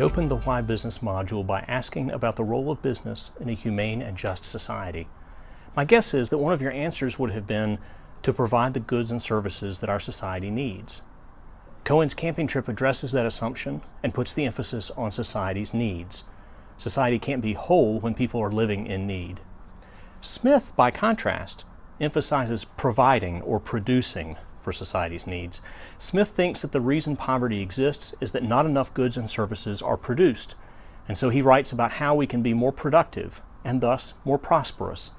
We opened the Why Business module by asking about the role of business in a humane and just society. My guess is that one of your answers would have been to provide the goods and services that our society needs. Cohen's camping trip addresses that assumption and puts the emphasis on society's needs. Society can't be whole when people are living in need. Smith, by contrast, emphasizes providing or producing for society's needs. Smith thinks that the reason poverty exists is that not enough goods and services are produced, and so he writes about how we can be more productive and thus more prosperous.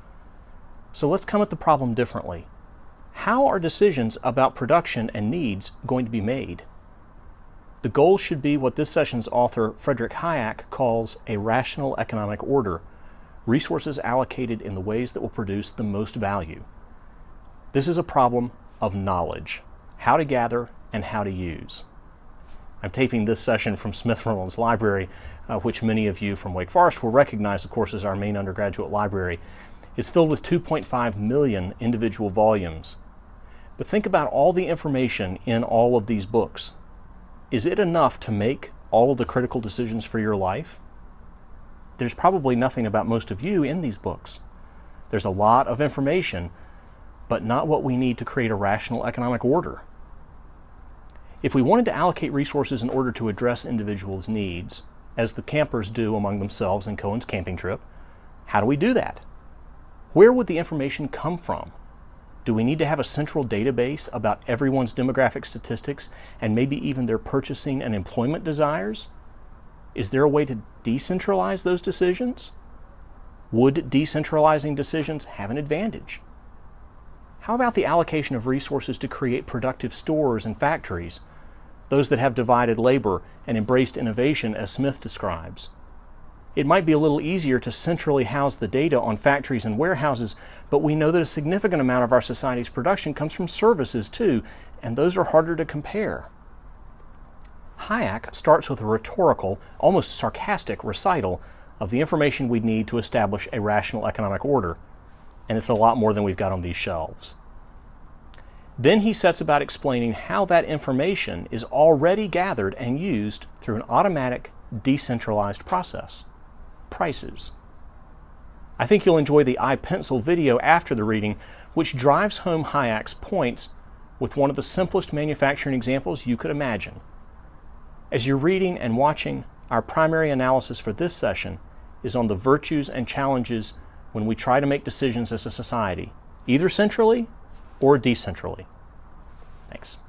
So let's come at the problem differently. How are decisions about production and needs going to be made? The goal should be what this session's author, Frederick Hayek, calls a rational economic order, resources allocated in the ways that will produce the most value. This is a problem of knowledge, how to gather and how to use. I'm taping this session from Smith Reynolds Library, which many of you from Wake Forest will recognize, of course, as our main undergraduate library. It's filled with 2.5 million individual volumes. But think about all the information in all of these books. Is it enough to make all of the critical decisions for your life? There's probably nothing about most of you in these books. There's a lot of information, but not what we need to create a rational economic order. If we wanted to allocate resources in order to address individuals' needs, as the campers do among themselves in Cohen's camping trip, how do we do that? Where would the information come from? Do we need to have a central database about everyone's demographic statistics and maybe even their purchasing and employment desires? Is there a way to decentralize those decisions? Would decentralizing decisions have an advantage? How about the allocation of resources to create productive stores and factories, those that have divided labor and embraced innovation as Smith describes? It might be a little easier to centrally house the data on factories and warehouses, but we know that a significant amount of our society's production comes from services too, and those are harder to compare. Hayek starts with a rhetorical, almost sarcastic recital of the information we'd need to establish a rational economic order, and it's a lot more than we've got on these shelves. Then he sets about explaining how that information is already gathered and used through an automatic, decentralized process. Prices. I think you'll enjoy the iPencil video after the reading, which drives home Hayek's points with one of the simplest manufacturing examples you could imagine. As you're reading and watching, our primary analysis for this session is on the virtues and challenges when we try to make decisions as a society, either centrally or decentrally. Thanks.